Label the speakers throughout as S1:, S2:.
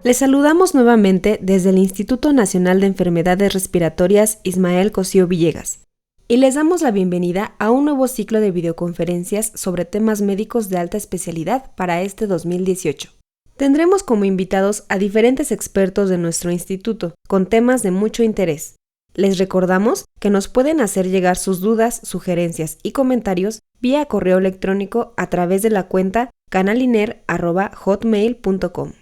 S1: Les saludamos nuevamente desde el Instituto Nacional de Enfermedades Respiratorias Ismael Cosío Villegas y les damos la bienvenida a un nuevo ciclo de videoconferencias sobre temas médicos de alta especialidad para este 2018. Tendremos como invitados a diferentes expertos de nuestro instituto con temas de mucho interés. Les recordamos que nos pueden hacer llegar sus dudas, sugerencias y comentarios vía correo electrónico a través de la cuenta canaliner@hotmail.com.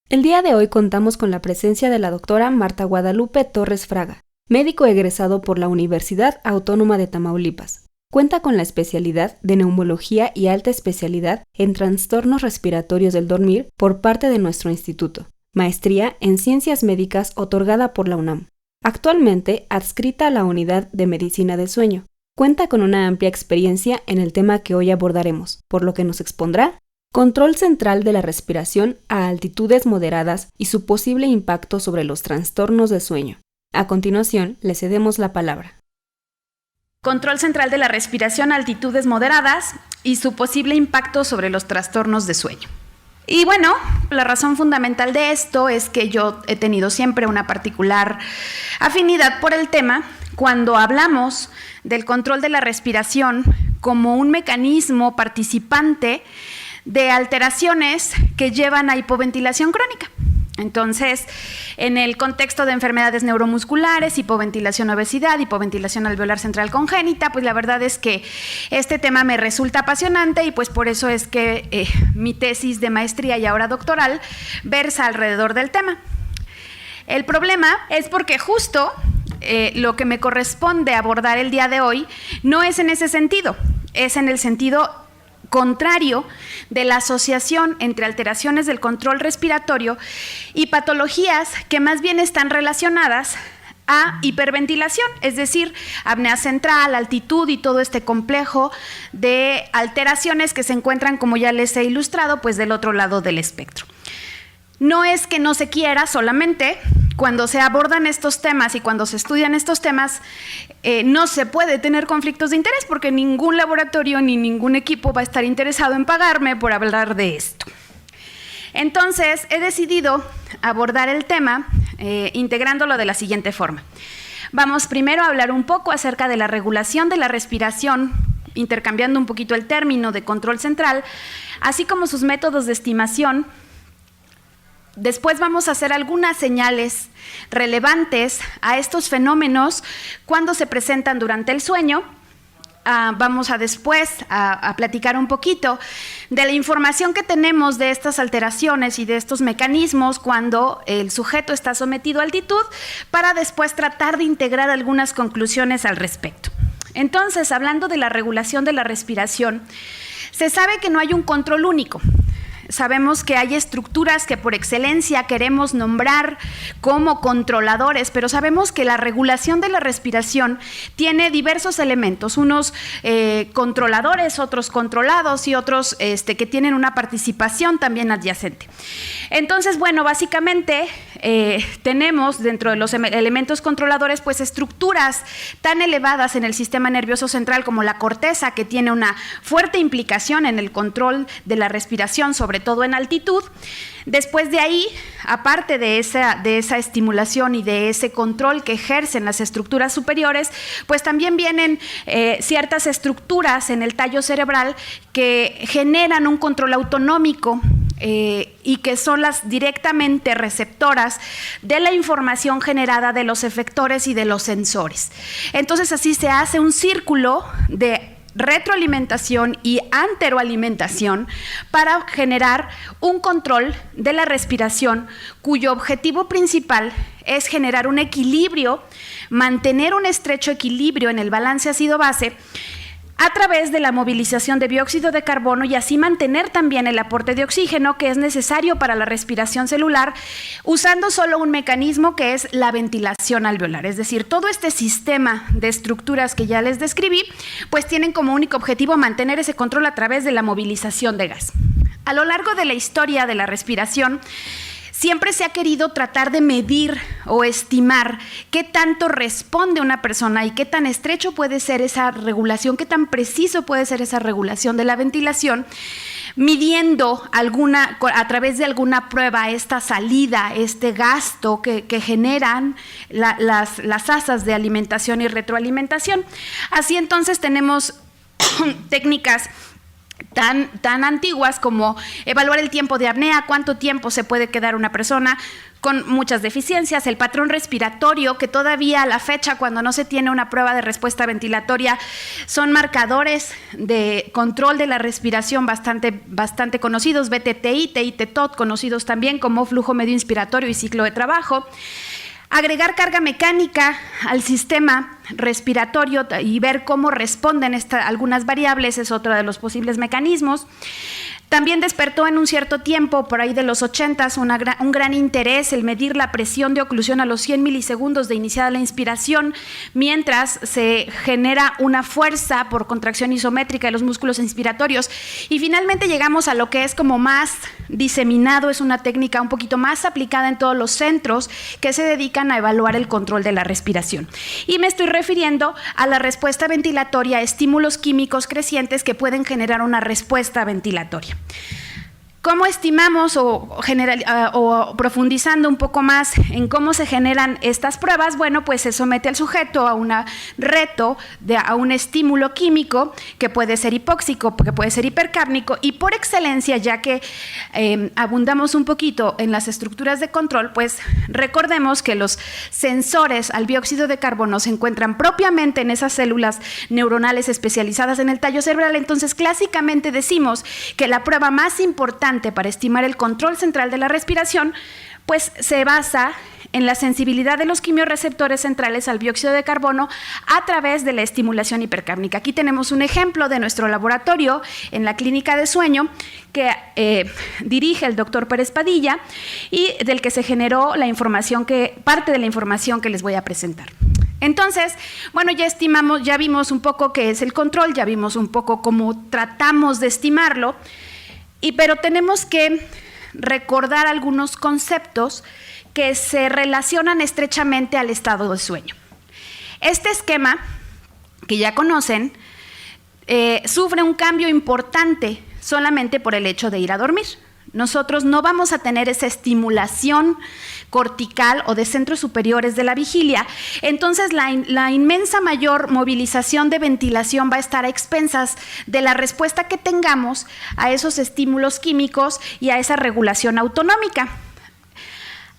S1: El día de hoy contamos con la presencia de la doctora Marta Guadalupe Torres Fraga, médico egresado por la Universidad Autónoma de Tamaulipas. Cuenta con la especialidad de neumología y alta especialidad en trastornos respiratorios del dormir por parte de nuestro instituto, maestría en ciencias médicas otorgada por la UNAM. Actualmente adscrita a la unidad de medicina del sueño. Cuenta con una amplia experiencia en el tema que hoy abordaremos, por lo que nos expondrá control central de la respiración a altitudes moderadas y su posible impacto sobre los trastornos de sueño. A continuación, le cedemos la palabra.
S2: Control central de la respiración a altitudes moderadas y su posible impacto sobre los trastornos de sueño. Y bueno, la razón fundamental de esto es que yo he tenido siempre una particular afinidad por el tema cuando hablamos del control de la respiración como un mecanismo participante de alteraciones que llevan a hipoventilación crónica. Entonces, en el contexto de enfermedades neuromusculares, hipoventilación, obesidad, hipoventilación alveolar central congénita, pues la verdad es que este tema me resulta apasionante y pues por eso es que mi tesis de maestría y ahora doctoral versa alrededor del tema. El problema es porque justo lo que me corresponde abordar el día de hoy no es en ese sentido, es en el sentido contrario de la asociación entre alteraciones del control respiratorio y patologías que más bien están relacionadas a hiperventilación, es decir, apnea central, altitud y todo este complejo de alteraciones que se encuentran, como ya les he ilustrado, pues del otro lado del espectro. No es que no se quiera, solamente cuando se abordan estos temas y cuando se estudian estos temas, no se puede tener conflictos de interés porque ningún laboratorio ni ningún equipo va a estar interesado en pagarme por hablar de esto. Entonces, he decidido abordar el tema integrándolo de la siguiente forma. Vamos primero a hablar un poco acerca de la regulación de la respiración, intercambiando un poquito el término de control central, así como sus métodos de estimación. Después vamos a hacer algunas señales relevantes a estos fenómenos cuando se presentan durante el sueño. Vamos a después a platicar un poquito de la información que tenemos de estas alteraciones y de estos mecanismos cuando el sujeto está sometido a altitud, para después tratar de integrar algunas conclusiones al respecto. Entonces, hablando de la regulación de la respiración, se sabe que no hay un control único. Sabemos que hay estructuras que por excelencia queremos nombrar como controladores, pero sabemos que la regulación de la respiración tiene diversos elementos, unos controladores, otros controlados y otros que tienen una participación también adyacente. Entonces, bueno, básicamente tenemos dentro de los elementos controladores pues estructuras tan elevadas en el sistema nervioso central como la corteza, que tiene una fuerte implicación en el control de la respiración, sobre todo en altitud. Después de ahí, aparte de esa estimulación y de ese control que ejercen las estructuras superiores, pues también vienen ciertas estructuras en el tallo cerebral que generan un control autonómico y que son las directamente receptoras de la información generada de los efectores y de los sensores. Entonces así se hace un círculo de retroalimentación y anteroalimentación para generar un control de la respiración cuyo objetivo principal es generar un equilibrio, mantener un estrecho equilibrio en el balance ácido-base a través de la movilización de dióxido de carbono y así mantener también el aporte de oxígeno que es necesario para la respiración celular, usando solo un mecanismo que es la ventilación alveolar. Es decir, todo este sistema de estructuras que ya les describí, pues tienen como único objetivo mantener ese control a través de la movilización de gas. A lo largo de la historia de la respiración, siempre se ha querido tratar de medir o estimar qué tanto responde una persona y qué tan estrecho puede ser esa regulación, qué tan preciso puede ser esa regulación de la ventilación, midiendo a través de alguna prueba esta salida, este gasto que generan las asas de alimentación y retroalimentación. Así entonces tenemos técnicas tan antiguas como evaluar el tiempo de apnea, cuánto tiempo se puede quedar una persona con muchas deficiencias, el patrón respiratorio, que todavía a la fecha, cuando no se tiene una prueba de respuesta ventilatoria, son marcadores de control de la respiración bastante conocidos, BTTI, TI-TOT, conocidos también como flujo medio inspiratorio y ciclo de trabajo. Agregar carga mecánica al sistema respiratorio y ver cómo responden algunas variables es otro de los posibles mecanismos. También despertó en un cierto tiempo, por ahí de los 80s, un gran interés el medir la presión de oclusión a los 100 milisegundos de iniciada la inspiración, mientras se genera una fuerza por contracción isométrica de los músculos inspiratorios. Y finalmente llegamos a lo que es como más diseminado, es una técnica un poquito más aplicada en todos los centros que se dedican a evaluar el control de la respiración. Y me estoy refiriendo a la respuesta ventilatoria a estímulos químicos crecientes que pueden generar una respuesta ventilatoria. ¿Cómo estimamos o profundizando un poco más en cómo se generan estas pruebas? Bueno, pues se somete al sujeto a un reto, a un estímulo químico que puede ser hipóxico, que puede ser hipercárnico, y por excelencia, ya que abundamos un poquito en las estructuras de control, pues recordemos que los sensores al dióxido de carbono se encuentran propiamente en esas células neuronales especializadas en el tallo cerebral. Entonces, clásicamente decimos que la prueba más importante para estimar el control central de la respiración, pues se basa en la sensibilidad de los quimiorreceptores centrales al dióxido de carbono a través de la estimulación hipercárnica. Aquí tenemos un ejemplo de nuestro laboratorio en la clínica de sueño que dirige el doctor Pérez Padilla y del que se generó parte de la información que les voy a presentar. Entonces, bueno, ya vimos un poco qué es el control, ya vimos un poco cómo tratamos de estimarlo. Pero tenemos que recordar algunos conceptos que se relacionan estrechamente al estado de sueño. Este esquema, que ya conocen, sufre un cambio importante solamente por el hecho de ir a dormir. Nosotros no vamos a tener esa estimulación cortical o de centros superiores de la vigilia. Entonces, la inmensa mayor movilización de ventilación va a estar a expensas de la respuesta que tengamos a esos estímulos químicos y a esa regulación autonómica.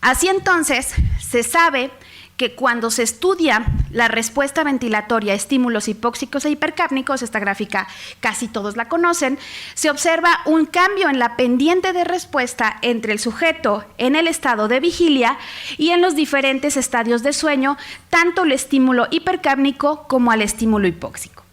S2: Así entonces, se sabe que cuando se estudia la respuesta ventilatoria a estímulos hipóxicos e hipercárnicos, esta gráfica casi todos la conocen, se observa un cambio en la pendiente de respuesta entre el sujeto en el estado de vigilia y en los diferentes estadios de sueño, tanto al estímulo hipercárnico como al estímulo hipóxico.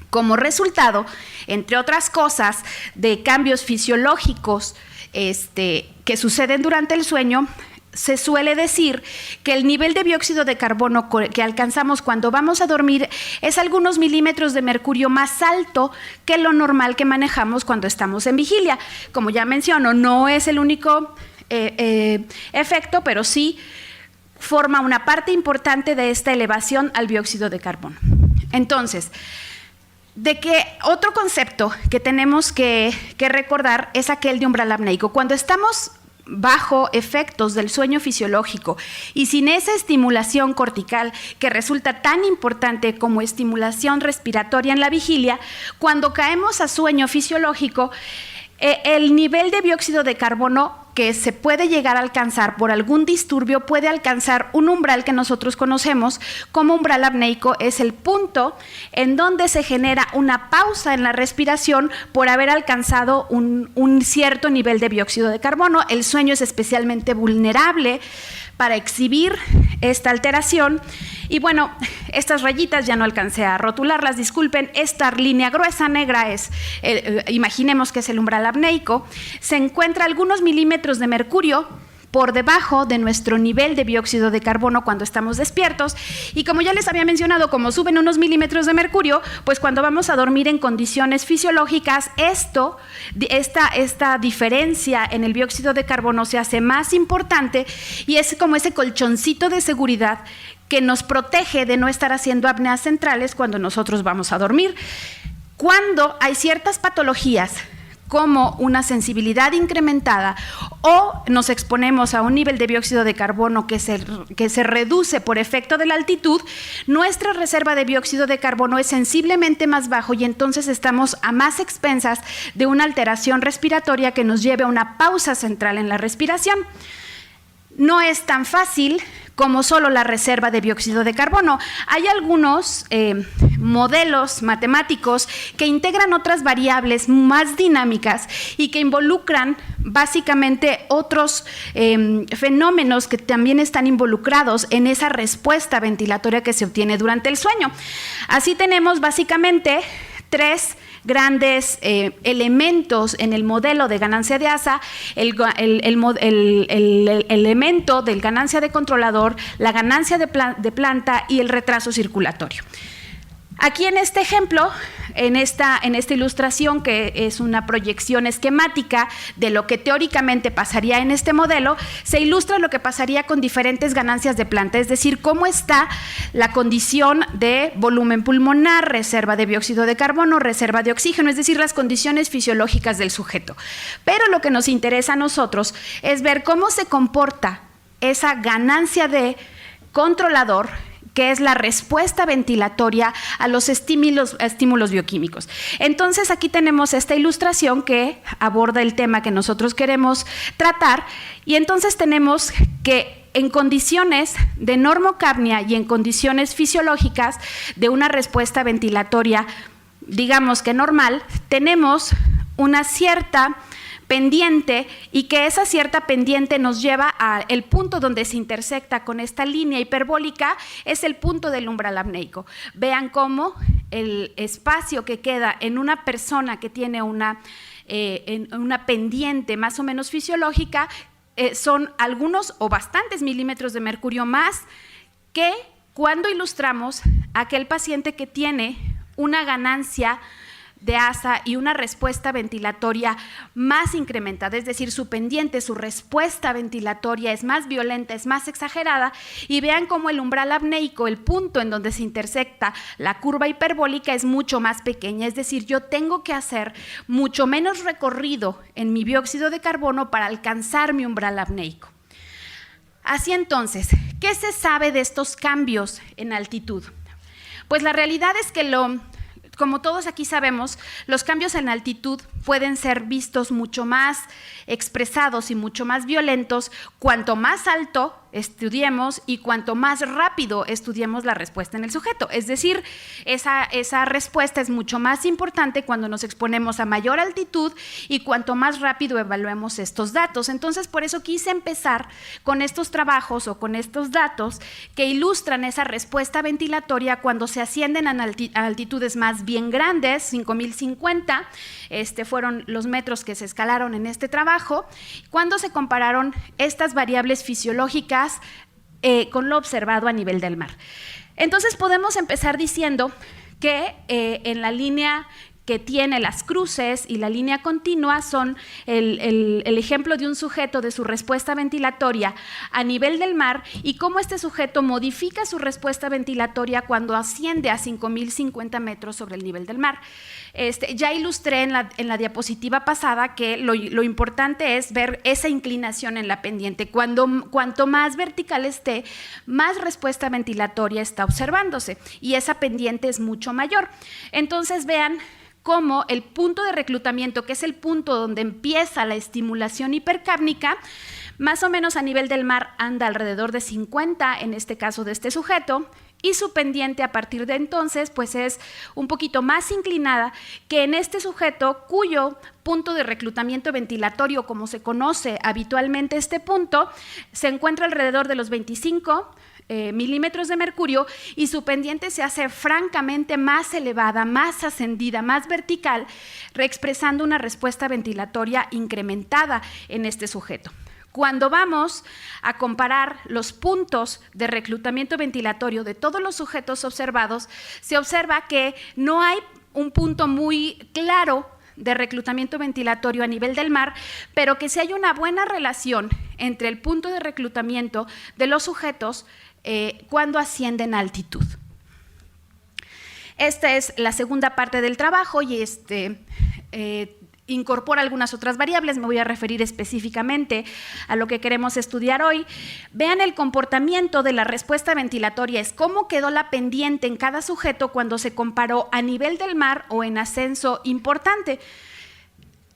S2: Como resultado, entre otras cosas, de cambios fisiológicos que suceden durante el sueño, se suele decir que el nivel de dióxido de carbono que alcanzamos cuando vamos a dormir es algunos milímetros de mercurio más alto que lo normal que manejamos cuando estamos en vigilia. Como ya menciono, no es el único efecto, pero sí forma una parte importante de esta elevación al dióxido de carbono. Entonces, otro concepto que tenemos que recordar es aquel de umbral apneico. Cuando estamos bajo efectos del sueño fisiológico y sin esa estimulación cortical que resulta tan importante como estimulación respiratoria en la vigilia, cuando caemos a sueño fisiológico, el nivel de dióxido de carbono que se puede llegar a alcanzar por algún disturbio puede alcanzar un umbral que nosotros conocemos como umbral apneico. Es el punto en donde se genera una pausa en la respiración por haber alcanzado un cierto nivel de dióxido de carbono. El sueño es especialmente vulnerable para exhibir esta alteración. Y bueno, estas rayitas ya no alcancé a rotularlas, disculpen. Esta línea gruesa negra imaginemos que es el umbral apneico, se encuentra algunos milímetros de mercurio por debajo de nuestro nivel de dióxido de carbono cuando estamos despiertos, y como ya les había mencionado, como suben unos milímetros de mercurio, pues cuando vamos a dormir en condiciones fisiológicas, esta diferencia en el dióxido de carbono se hace más importante y es como ese colchoncito de seguridad que nos protege de no estar haciendo apneas centrales cuando nosotros vamos a dormir. cuando hay ciertas patologías como una sensibilidad incrementada o nos exponemos a un nivel de dióxido de carbono que se reduce por efecto de la altitud, nuestra reserva de dióxido de carbono es sensiblemente más bajo y entonces estamos a más expensas de una alteración respiratoria que nos lleve a una pausa central en la respiración. No es tan fácil como solo la reserva de dióxido de carbono. Hay algunos modelos matemáticos que integran otras variables más dinámicas y que involucran básicamente otros fenómenos que también están involucrados en esa respuesta ventilatoria que se obtiene durante el sueño. Así tenemos básicamente tres grandes elementos en el modelo de ganancia de ASA, el elemento del ganancia de controlador, la ganancia de planta y el retraso circulatorio. Aquí en este ejemplo, en esta ilustración, que es una proyección esquemática de lo que teóricamente pasaría en este modelo, se ilustra lo que pasaría con diferentes ganancias de planta, es decir, cómo está la condición de volumen pulmonar, reserva de dióxido de carbono, reserva de oxígeno, es decir, las condiciones fisiológicas del sujeto. Pero lo que nos interesa a nosotros es ver cómo se comporta esa ganancia de controlador, que es la respuesta ventilatoria a los estímulos bioquímicos. Entonces, aquí tenemos esta ilustración que aborda el tema que nosotros queremos tratar, y entonces tenemos que en condiciones de normocapnia y en condiciones fisiológicas de una respuesta ventilatoria, digamos que normal, tenemos una cierta pendiente y que esa cierta pendiente nos lleva al punto donde se intersecta con esta línea hiperbólica, es el punto del umbral apneico. Vean cómo el espacio que queda en una persona que tiene una pendiente más o menos fisiológica son algunos o bastantes milímetros de mercurio más que cuando ilustramos a aquel paciente que tiene una ganancia de ASA y una respuesta ventilatoria más incrementada, es decir, su pendiente, su respuesta ventilatoria es más violenta, es más exagerada, y vean cómo el umbral apneico, el punto en donde se intersecta la curva hiperbólica, es mucho más pequeña, es decir, yo tengo que hacer mucho menos recorrido en mi dióxido de carbono para alcanzar mi umbral apneico. Así entonces, ¿qué se sabe de estos cambios en altitud? Pues la realidad es que como todos aquí sabemos, los cambios en altitud pueden ser vistos mucho más expresados y mucho más violentos cuanto más alto estudiemos y cuanto más rápido estudiemos la respuesta en el sujeto. Es decir, esa respuesta es mucho más importante cuando nos exponemos a mayor altitud y cuanto más rápido evaluemos estos datos. Entonces, por eso quise empezar con estos trabajos o con estos datos que ilustran esa respuesta ventilatoria cuando se ascienden a altitudes más bien grandes, 5050, fueron los metros que se escalaron en este trabajo, cuando se compararon estas variables fisiológicas con lo observado a nivel del mar. Entonces podemos empezar diciendo que en la línea que tiene las cruces y la línea continua son el ejemplo de un sujeto de su respuesta ventilatoria a nivel del mar y cómo este sujeto modifica su respuesta ventilatoria cuando asciende a 5.050 metros sobre el nivel del mar. Ya ilustré en la diapositiva pasada que lo importante es ver esa inclinación en la pendiente. Cuanto más vertical esté, más respuesta ventilatoria está observándose y esa pendiente es mucho mayor. Entonces vean cómo el punto de reclutamiento, que es el punto donde empieza la estimulación hipercápnica, más o menos a nivel del mar anda alrededor de 50, en este caso de este sujeto, y su pendiente a partir de entonces pues es un poquito más inclinada que en este sujeto cuyo punto de reclutamiento ventilatorio, como se conoce habitualmente este punto, se encuentra alrededor de los 25 milímetros de mercurio y su pendiente se hace francamente más elevada, más ascendida, más vertical, reexpresando una respuesta ventilatoria incrementada en este sujeto. Cuando vamos a comparar los puntos de reclutamiento ventilatorio de todos los sujetos observados, se observa que no hay un punto muy claro de reclutamiento ventilatorio a nivel del mar, pero que sí hay una buena relación entre el punto de reclutamiento de los sujetos cuando ascienden a altitud. Esta es la segunda parte del trabajo y incorpora algunas otras variables. Me voy a referir específicamente a lo que queremos estudiar hoy. Vean el comportamiento de la respuesta ventilatoria, es cómo quedó la pendiente en cada sujeto cuando se comparó a nivel del mar o en ascenso importante.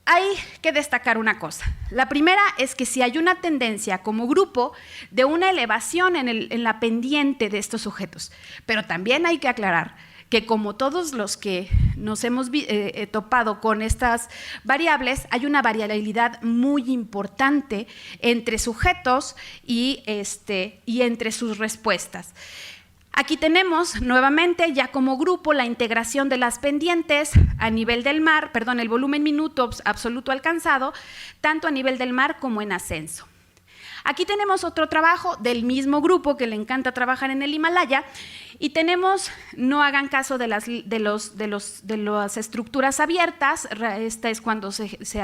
S2: Hay que destacar una cosa. La primera es que si hay una tendencia como grupo de una elevación en la pendiente de estos sujetos, pero también hay que aclarar que como todos los que nos hemos topado con estas variables, hay una variabilidad muy importante entre sujetos y entre sus respuestas. Aquí tenemos nuevamente ya como grupo la integración de las pendientes a nivel del mar, el volumen minuto absoluto alcanzado, tanto a nivel del mar como en ascenso. Aquí tenemos otro trabajo del mismo grupo que le encanta trabajar en el Himalaya y tenemos, no hagan caso de las estructuras abiertas, esta es cuando se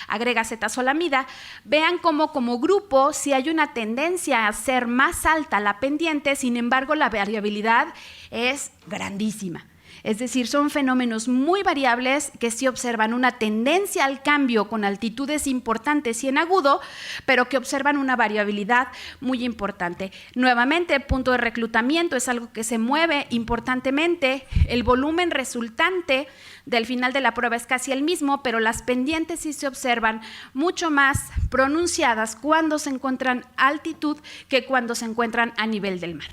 S2: agrega acetazolamida. Vean cómo como grupo si hay una tendencia a ser más alta la pendiente, sin embargo la variabilidad es grandísima. Es decir, son fenómenos muy variables que sí observan una tendencia al cambio con altitudes importantes y en agudo, pero que observan una variabilidad muy importante. Nuevamente, punto de reclutamiento es algo que se mueve importantemente. El volumen resultante del final de la prueba es casi el mismo, pero las pendientes sí se observan mucho más pronunciadas cuando se encuentran a altitud que cuando se encuentran a nivel del mar.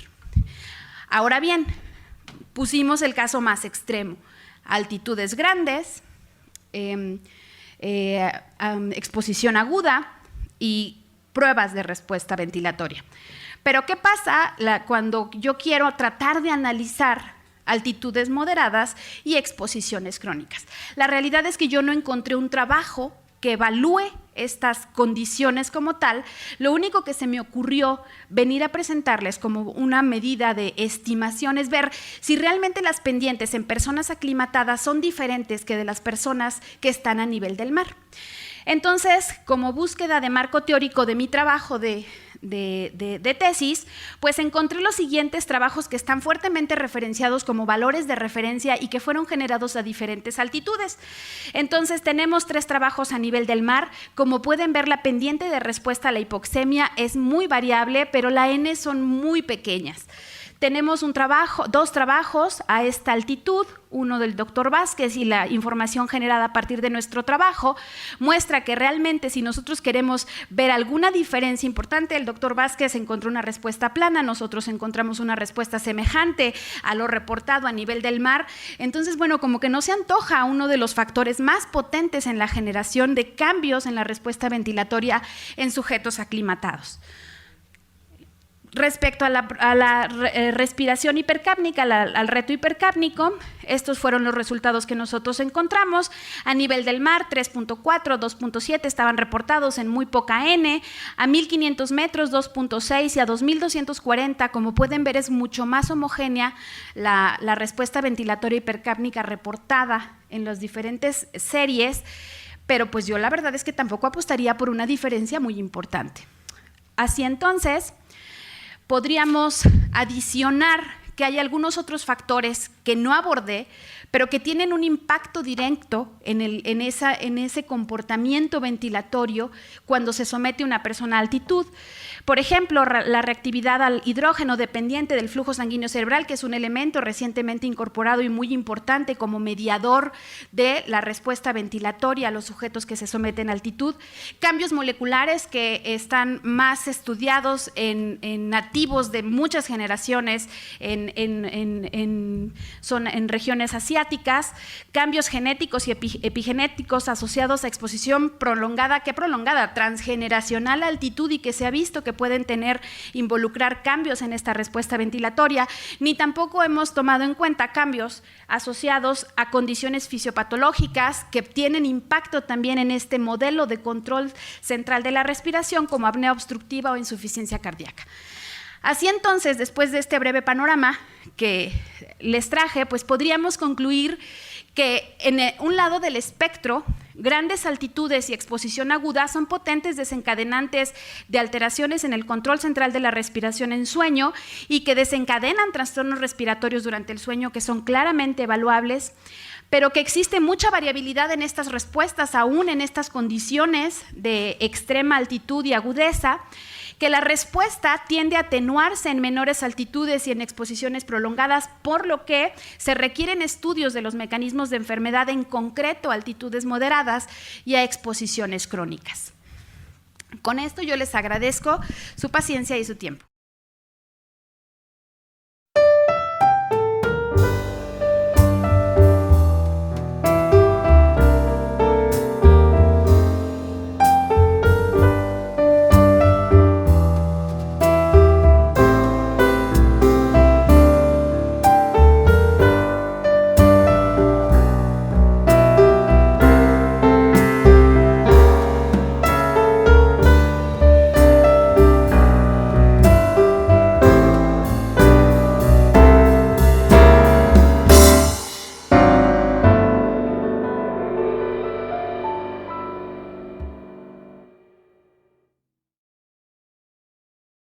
S2: Ahora bien, pusimos el caso más extremo, altitudes grandes, exposición aguda y pruebas de respuesta ventilatoria. Pero ¿qué pasa cuando yo quiero tratar de analizar altitudes moderadas y exposiciones crónicas? La realidad es que yo no encontré un trabajo que evalúe estas condiciones como tal. Lo único que se me ocurrió venir a presentarles como una medida de estimación es ver si realmente las pendientes en personas aclimatadas son diferentes que de las personas que están a nivel del mar. Entonces, como búsqueda de marco teórico de mi trabajo de tesis, pues encontré los siguientes trabajos que están fuertemente referenciados como valores de referencia y que fueron generados a diferentes altitudes. Entonces, tenemos 3 trabajos a nivel del mar. Como pueden ver, la pendiente de respuesta a la hipoxemia es muy variable, pero la N son muy pequeñas. Tenemos 2 trabajos a esta altitud, uno del doctor Vázquez y la información generada a partir de nuestro trabajo muestra que realmente si nosotros queremos ver alguna diferencia importante, el doctor Vázquez encontró una respuesta plana, nosotros encontramos una respuesta semejante a lo reportado a nivel del mar. Entonces, bueno, como que no se antoja uno de los factores más potentes en la generación de cambios en la respuesta ventilatoria en sujetos aclimatados. Respecto a la respiración hipercápnica, al reto hipercápnico, estos fueron los resultados que nosotros encontramos. A nivel del mar, 3.4, 2.7 estaban reportados en muy poca N. A 1500 metros, 2.6 y a 2240, como pueden ver, es mucho más homogénea la respuesta ventilatoria hipercápnica reportada en las diferentes series, pero pues yo la verdad es que tampoco apostaría por una diferencia muy importante. Así entonces, podríamos adicionar que hay algunos otros factores que no abordé, pero que tienen un impacto directo en ese comportamiento ventilatorio cuando se somete una persona a altitud. Por ejemplo, la reactividad al hidrógeno dependiente del flujo sanguíneo cerebral, que es un elemento recientemente incorporado y muy importante como mediador de la respuesta ventilatoria a los sujetos que se someten a altitud. Cambios moleculares que están más estudiados en nativos de muchas generaciones en regiones asiáticas, cambios genéticos y epigenéticos asociados a exposición prolongada, transgeneracional a altitud y que se ha visto que pueden involucrar cambios en esta respuesta ventilatoria, ni tampoco hemos tomado en cuenta cambios asociados a condiciones fisiopatológicas que tienen impacto también en este modelo de control central de la respiración como apnea obstructiva o insuficiencia cardíaca. Así entonces, después de este breve panorama que les traje, pues podríamos concluir que en un lado del espectro Grandes altitudes y exposición aguda son potentes desencadenantes de alteraciones en el control central de la respiración en sueño y que desencadenan trastornos respiratorios durante el sueño que son claramente evaluables, pero que existe mucha variabilidad en estas respuestas, aún en estas condiciones de extrema altitud y agudeza, que la respuesta tiende a atenuarse en menores altitudes y en exposiciones prolongadas, por lo que se requieren estudios de los mecanismos de enfermedad, en concreto a altitudes moderadas y a exposiciones crónicas. Con esto yo les agradezco su paciencia y su tiempo.